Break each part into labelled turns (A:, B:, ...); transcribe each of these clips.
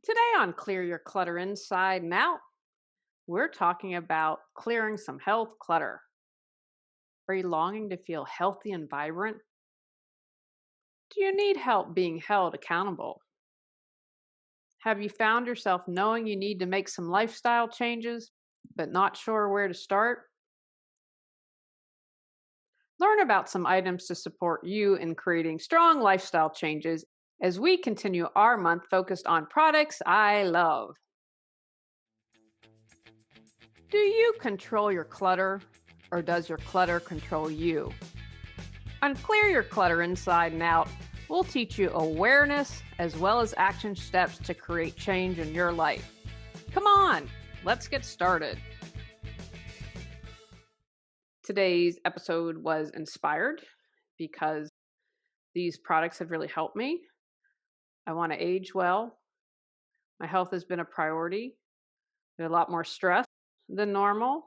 A: Today on Clear Your Clutter Inside and Out, we're talking about clearing some health clutter. Are you longing to feel healthy and vibrant? Do you need help being held accountable? Have you found yourself knowing you need to make some lifestyle changes, but not sure where to start? Learn about some items to support you in creating strong lifestyle changes as we continue our month focused on products I love. Do you control your clutter, or does your clutter control you? On Clear Your Clutter Inside and Out, we'll teach you awareness as well as action steps to create change in your life. Come on, let's get started. Today's episode was inspired because these products have really helped me. I want to age well. My health has been a priority. There's a lot more stress than normal.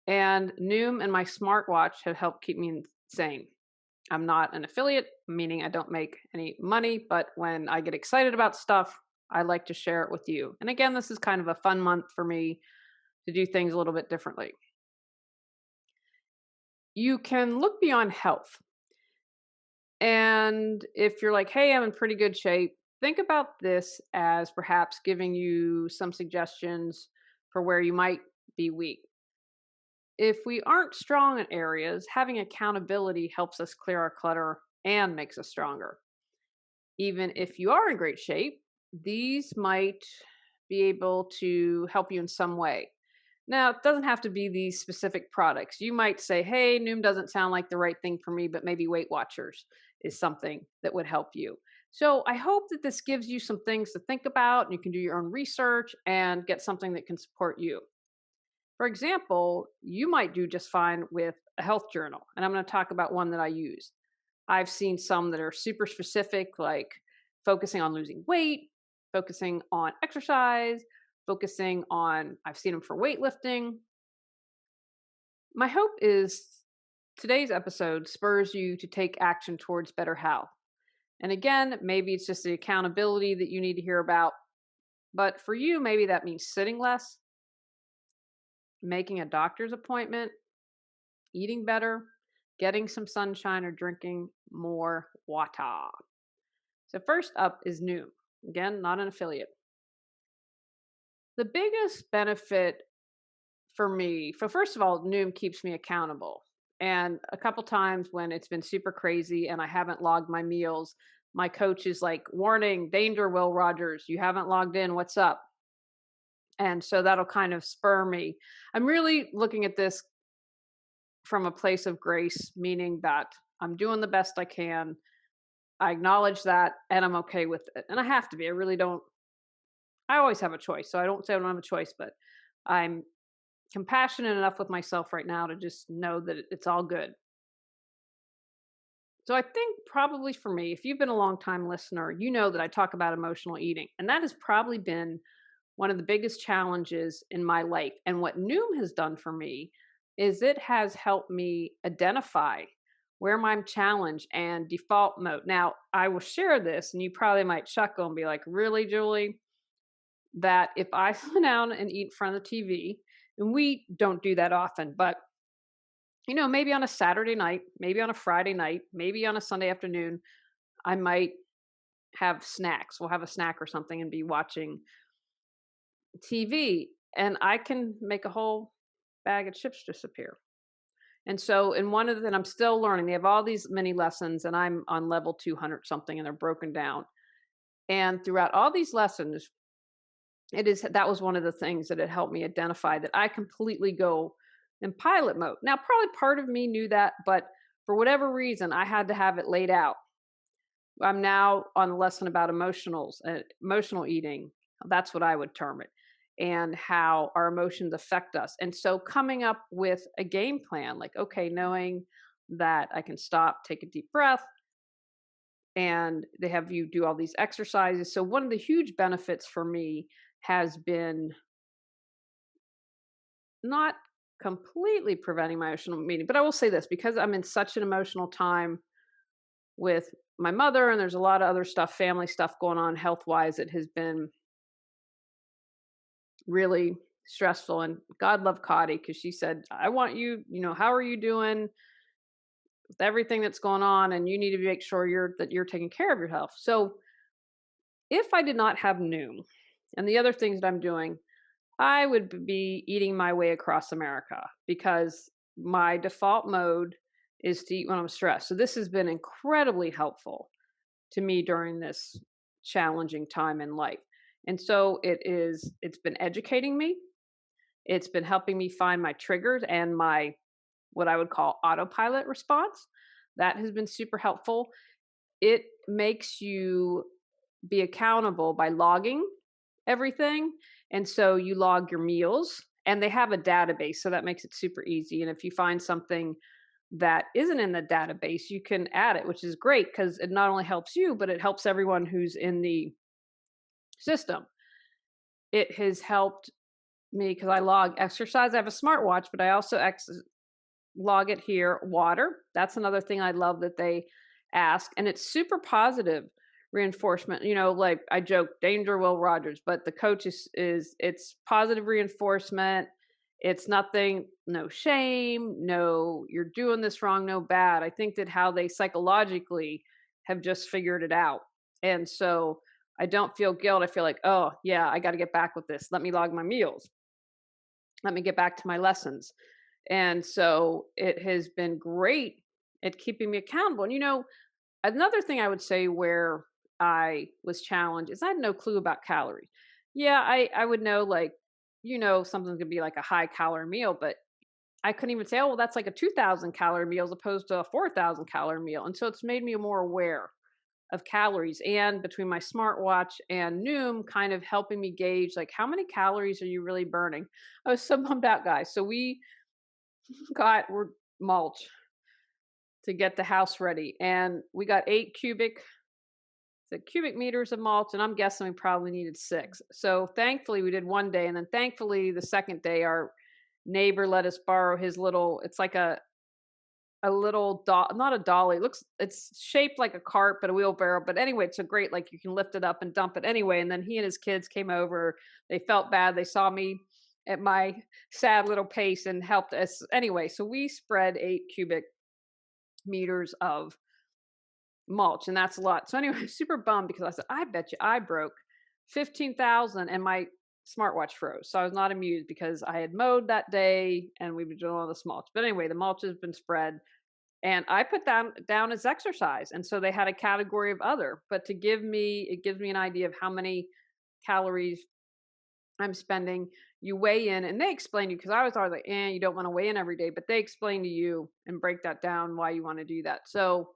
A: And Noom and my smartwatch have helped keep me sane. I'm not an affiliate, meaning I don't make any money, but when I get excited about stuff, I like to share it with you. And again, this is kind of a fun month for me to do things a little bit differently. You can look beyond health. And if you're like, hey, I'm in pretty good shape, think about this as perhaps giving you some suggestions for where you might be weak. If we aren't strong in areas, having accountability helps us clear our clutter and makes us stronger. Even if you are in great shape, these might be able to help you in some way. Now, it doesn't have to be these specific products. You might say, hey, Noom doesn't sound like the right thing for me, but maybe Weight Watchers is something that would help you. So I hope that this gives you some things to think about and you can do your own research and get something that can support you. For example, you might do just fine with a health journal, and I'm going to talk about one that I use. I've seen some that are super specific, like focusing on losing weight, focusing on exercise, I've seen them for weightlifting. My hope is today's episode spurs you to take action towards better health. And again, maybe it's just the accountability that you need to hear about. But for you, maybe that means sitting less, making a doctor's appointment, eating better, getting some sunshine, or drinking more water. So, first up is Noom. Again, not an affiliate. The biggest benefit for me, first of all, Noom keeps me accountable. And a couple times when it's been super crazy and I haven't logged my meals, my coach is like, warning, danger, Will Rogers, you haven't logged in. What's up? And so that'll kind of spur me. I'm really looking at this from a place of grace, meaning that I'm doing the best I can. I acknowledge that and I'm okay with it. And I have to be. I really don't. I always have a choice. So I don't say I don't have a choice, but I'm compassionate enough with myself right now to just know that it's all good. So I think probably for me, if you've been a long time listener, you know that I talk about emotional eating. And that has probably been one of the biggest challenges in my life. And what Noom has done for me is it has helped me identify where I'm challenged and default mode. Now, I will share this, and you probably might chuckle and be like, really, Julie? That if I sit down and eat in front of the TV, and we don't do that often, but maybe on a Saturday night, maybe on a Friday night, maybe on a Sunday afternoon, I might have snacks. We'll have a snack or something and be watching TV, and I can make a whole bag of chips disappear. And so, in one of them, I'm still learning. They have all these mini lessons, and I'm on level 200 something, and they're broken down. And throughout all these lessons, that was one of the things that had helped me identify that I completely go in pilot mode. Now, probably part of me knew that, but for whatever reason, I had to have it laid out. I'm now on a lesson about emotional eating. That's what I would term it, and how our emotions affect us. And so coming up with a game plan, like, okay, knowing that I can stop, take a deep breath, and they have you do all these exercises. So one of the huge benefits for me has been not completely preventing my emotional eating, but I will say this, because I'm in such an emotional time with my mother, and there's a lot of other stuff, family stuff going on health-wise. It has been really stressful. And God love Cotty, because she said, I want you, how are you doing with everything that's going on? And you need to make sure you're taking care of your health. So if I did not have Noom and the other things that I'm doing, I would be eating my way across America, because my default mode is to eat when I'm stressed. So this has been incredibly helpful to me during this challenging time in life. And so it's been educating me. It's been helping me find my triggers and my, what I would call, autopilot response. That has been super helpful. It makes you be accountable by logging everything. And so you log your meals, and they have a database. So that makes it super easy. And if you find something that isn't in the database, you can add it, which is great, because it not only helps you, but it helps everyone who's in the system. It has helped me because I log exercise. I have a smartwatch, but I also log it here. Water. That's another thing I love that they ask. And it's super positive reinforcement. Like I joke, danger Will Rogers, but the coach is it's positive reinforcement. It's nothing, no shame, no, you're doing this wrong, no bad. I think that how they psychologically have just figured it out. And so I don't feel guilt. I feel like, oh yeah, I got to get back with this. Let me log my meals. Let me get back to my lessons. And so it has been great at keeping me accountable. And another thing I would say where I was challenged is I had no clue about calories. Yeah, I would know, like, something's gonna be like a high calorie meal, but I couldn't even say, oh, well, that's like a 2,000 calorie meal as opposed to a 4,000 calorie meal. And so it's made me more aware of calories, and between my smartwatch and Noom kind of helping me gauge, like, how many calories are you really burning? I was so bummed out, guys. So we're mulch to get the house ready, and we got 8 cubic meters of mulch, and I'm guessing we probably needed 6. So thankfully we did one day, and then thankfully the second day our neighbor let us borrow his little, it's like a little not a dolly. It's shaped like a cart, but a wheelbarrow. But anyway, it's a great, like, you can lift it up and dump it anyway. And then he and his kids came over. They felt bad. They saw me at my sad little pace and helped us. Anyway, so we spread 8 cubic meters of mulch, and that's a lot. So anyway, super bummed, because I said, I bet you I broke 15,000 and my smartwatch froze. So I was not amused, because I had mowed that day and we were doing all this mulch. But anyway, the mulch has been spread, and I put down as exercise. And so they had a category of other, but it gives me an idea of how many calories I'm spending. You weigh in, and they explain to you, because I was always like, you don't want to weigh in every day, but they explain to you and break that down why you want to do that. So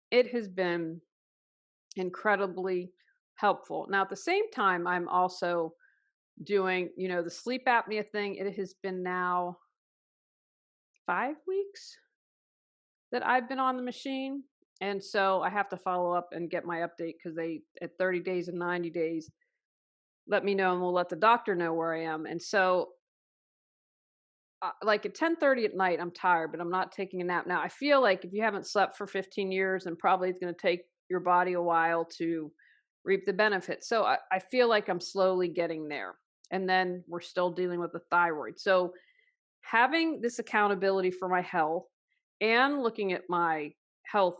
A: it has been incredibly helpful. Now, at the same time, I'm also doing, the sleep apnea thing. It has been now 5 weeks that I've been on the machine. And so I have to follow up and get my update, because they, at 30 days and 90 days, let me know, and we'll let the doctor know where I am. And so like at 10:30 at night, I'm tired, but I'm not taking a nap. Now, I feel like if you haven't slept for 15 years, and probably it's going to take your body a while to reap the benefits. So I feel like I'm slowly getting there. And then we're still dealing with the thyroid. So having this accountability for my health, and looking at my health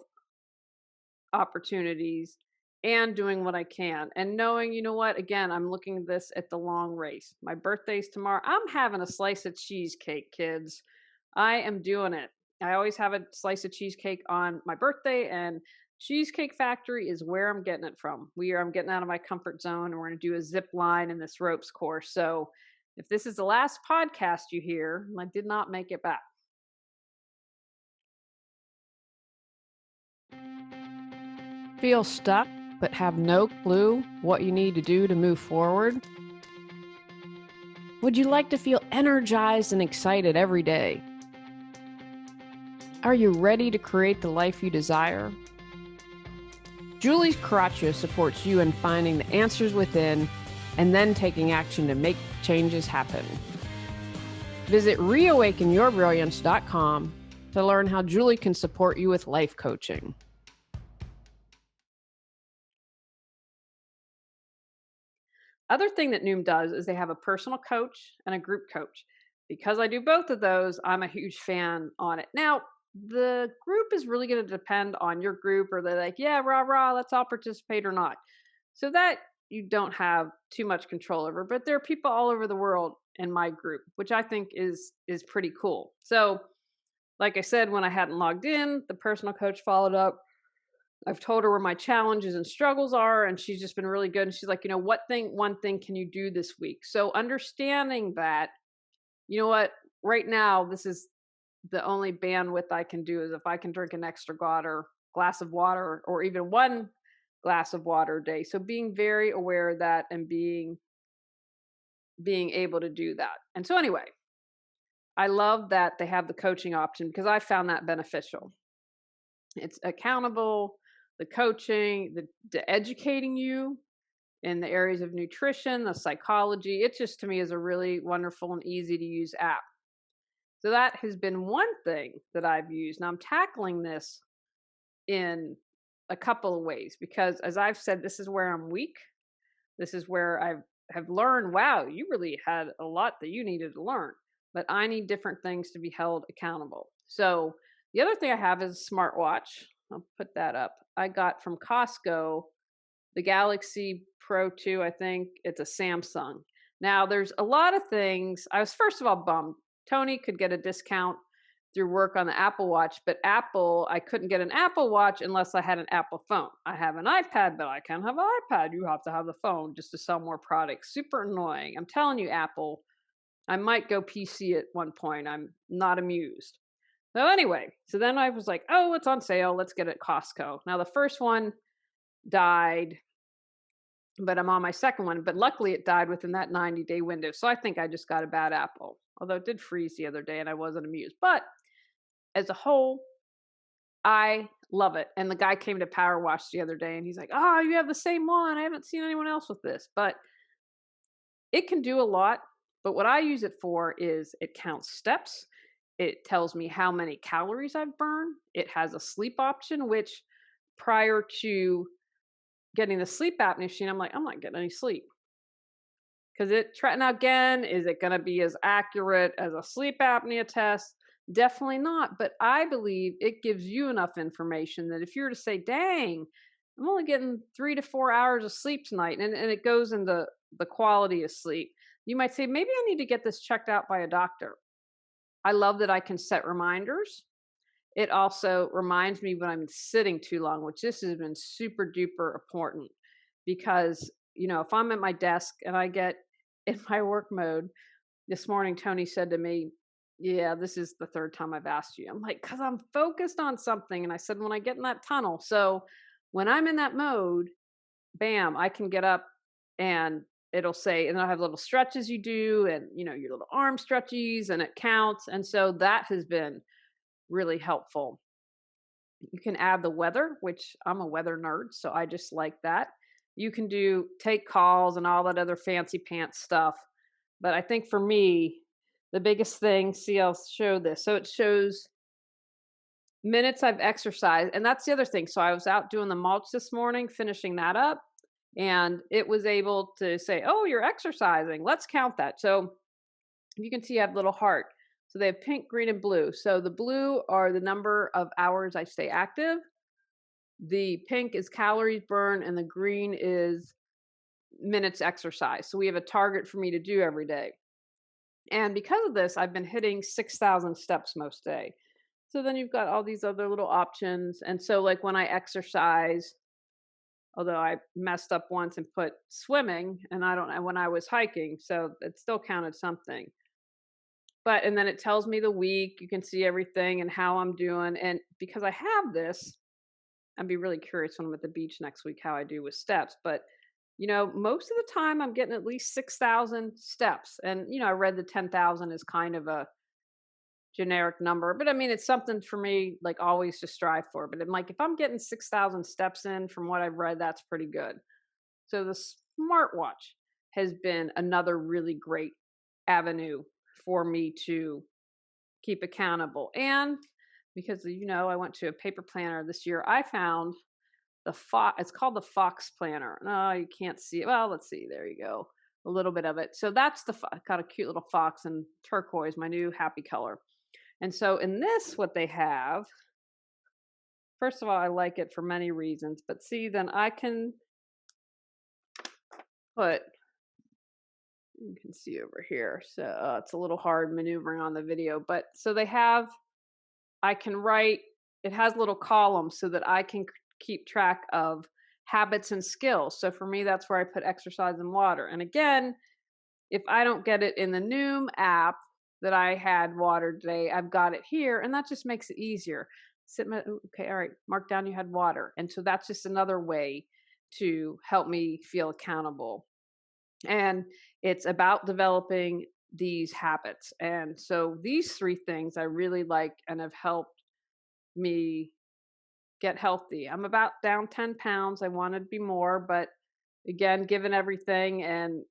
A: opportunities, and doing what I can, and knowing, what, again, I'm looking at this at the long race. My birthday's tomorrow. I'm having a slice of cheesecake, kids. I am doing it. I always have a slice of cheesecake on my birthday, and Cheesecake Factory is where I'm getting it from. I'm getting out of my comfort zone, and we're going to do a zip line in this ropes course. So if this is the last podcast you hear, I did not make it back. Feel stuck, but have no clue what you need to do to move forward? Would you like to feel energized and excited every day? Are you ready to create the life you desire? Julie Coraccio supports you in finding the answers within, and then taking action to make changes happen. Visit reawakenyourbrilliance.com to learn how Julie can support you with life coaching. Other thing that Noom does is they have a personal coach and a group coach. Because I do both of those, I'm a huge fan on it. Now, the group is really going to depend on your group, or they're like, yeah, rah, rah, let's all participate or not. So that you don't have too much control over. But there are people all over the world in my group, which I think is pretty cool. So, like I said, when I hadn't logged in, the personal coach followed up. I've told her where my challenges and struggles are, and she's just been really good. And she's like, one thing can you do this week? So understanding that, you know what, right now, this is the only bandwidth I can do is if I can drink an extra glass of water, or even one glass of water a day. So being very aware of that and being able to do that. And so anyway, I love that they have the coaching option because I found that beneficial. It's accountable, the coaching, the educating you in the areas of nutrition, the psychology. It just to me is a really wonderful and easy to use app. So that has been one thing that I've used. Now I'm tackling this in a couple of ways because, as I've said, this is where I'm weak. This is where I have learned, wow, you really had a lot that you needed to learn, but I need different things to be held accountable. So the other thing I have is a smartwatch. I'll put that up. I got from Costco the Galaxy Pro 2, I think. It's a Samsung. Now, there's a lot of things. I was first of all bummed. Tony could get a discount through work on the Apple Watch, but Apple, I couldn't get an Apple Watch unless I had an Apple phone. I have an iPad, but I can't have an iPad. You have to have the phone just to sell more products. Super annoying. I'm telling you, Apple, I might go PC at one point. I'm not amused. So anyway, so then I was like, oh, it's on sale. Let's get it at Costco. Now the first one died, but I'm on my second one. But luckily it died within that 90-day window. So I think I just got a bad apple. Although it did freeze the other day and I wasn't amused. But as a whole, I love it. And the guy came to Power Wash the other day and he's like, oh, you have the same one. I haven't seen anyone else with this. But it can do a lot. But what I use it for is it counts steps. It tells me how many calories I've burned. It has a sleep option, which prior to getting the sleep apnea machine, I'm like, I'm not getting any sleep. Because now again, is it going to be as accurate as a sleep apnea test? Definitely not. But I believe it gives you enough information that if you were to say, dang, I'm only getting 3 to 4 hours of sleep tonight, and it goes into the quality of sleep, you might say, maybe I need to get this checked out by a doctor. I love that I can set reminders. It also reminds me when I'm sitting too long, which this has been super duper important because, if I'm at my desk and I get in my work mode, this morning, Tony said to me, yeah, this is the third time I've asked you. I'm like, because I'm focused on something. And I said, when I get in that tunnel. So when I'm in that mode, bam, I can get up and it'll say, and I'll have little stretches you do and, your little arm stretches and it counts. And so that has been really helpful. You can add the weather, which I'm a weather nerd, so I just like that. You can take calls and all that other fancy pants stuff. But I think for me, the biggest thing, see, I'll show this. So it shows minutes I've exercised. And that's the other thing. So I was out doing the mulch this morning, finishing that up, and it was able to say, oh, you're exercising. Let's count that. So you can see I have little heart. So they have pink, green, and blue. So the blue are the number of hours I stay active. The pink is calories burned, and the green is minutes exercise. So we have a target for me to do every day. And because of this, I've been hitting 6,000 steps most day. So then you've got all these other little options. And so like when I exercise, although I messed up once and put swimming, and I don't know when I was hiking, so it still counted something. And then it tells me the week, you can see everything and how I'm doing. And because I have this, I'd be really curious when I'm at the beach next week how I do with steps. But, most of the time I'm getting at least 6,000 steps. And, I read the 10,000 is kind of a generic number, but I mean, it's something for me, like always to strive for. But I'm like, if I'm getting 6,000 steps in from what I've read, that's pretty good. So the smartwatch has been another really great avenue for me to keep accountable. And because, I went to a paper planner this year, I found it's called the Fox Planner. No, you can't see it. Well, let's see. There you go. A little bit of it. So that's got a cute little fox in turquoise, my new happy color. And so in this, what they have, first of all, I like it for many reasons, but see, then I can put, you can see over here. So it's a little hard maneuvering on the video, but so I can write, it has little columns so that I can keep track of habits and skills. So for me, that's where I put exercise and water. And again, if I don't get it in the Noom app that I had water today, I've got it here, and that just makes it easier. Okay, all right, mark down you had water. And so that's just another way to help me feel accountable. And it's about developing these habits. And so these three things I really like and have helped me get healthy. I'm about down 10 pounds. I want to be more, but again, given everything, and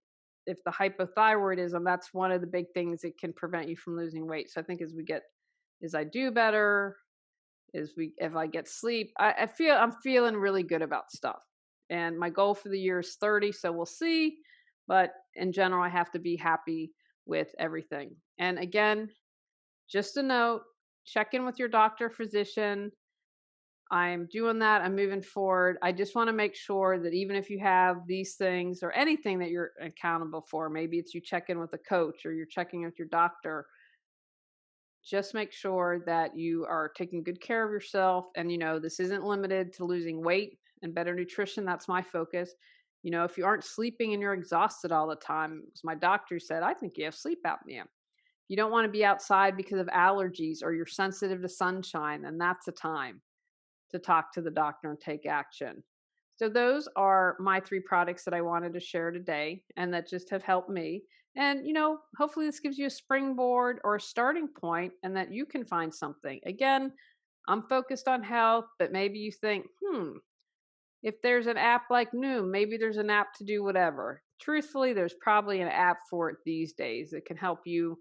A: if the hypothyroidism, that's one of the big things that can prevent you from losing weight. So I think as I do better, if I get sleep, I'm feeling really good about stuff. And my goal for the year is 30, so we'll see. But in general, I have to be happy with everything. And again, just a note, check in with your doctor, physician. I'm doing that. I'm moving forward. I just want to make sure that even if you have these things or anything that you're accountable for, maybe it's you check in with a coach or you're checking with your doctor, just make sure that you are taking good care of yourself. And, this isn't limited to losing weight and better nutrition. That's my focus. If you aren't sleeping and you're exhausted all the time, as my doctor said, I think you have sleep apnea. You don't want to be outside because of allergies or you're sensitive to sunshine, and that's a time to talk to the doctor and take action. So those are my 3 products that I wanted to share today and that just have helped me. And, hopefully this gives you a springboard or a starting point and that you can find something. Again, I'm focused on health, but maybe you think, if there's an app like Noom, maybe there's an app to do whatever. Truthfully, there's probably an app for it these days that can help you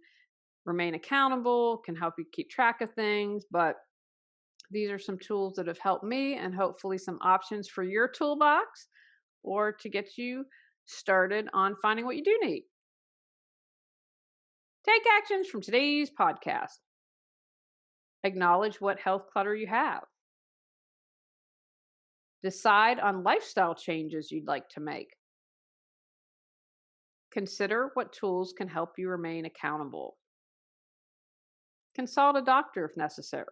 A: remain accountable, can help you keep track of things, but these are some tools that have helped me and hopefully some options for your toolbox or to get you started on finding what you do need. Take actions from today's podcast. Acknowledge what health clutter you have. Decide on lifestyle changes you'd like to make. Consider what tools can help you remain accountable. Consult a doctor if necessary.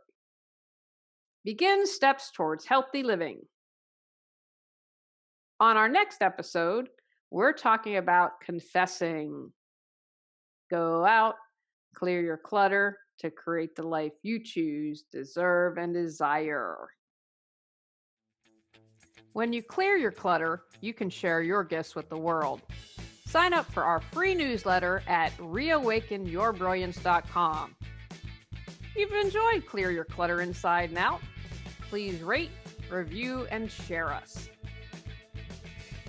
A: Begin steps towards healthy living. On our next episode, we're talking about confessing. Go out, clear your clutter to create the life you choose, deserve, and desire. When you clear your clutter, you can share your gifts with the world. Sign up for our free newsletter at reawakenyourbrilliance.com. You've enjoyed Clear Your Clutter Inside and Out. Please rate, review, and share us.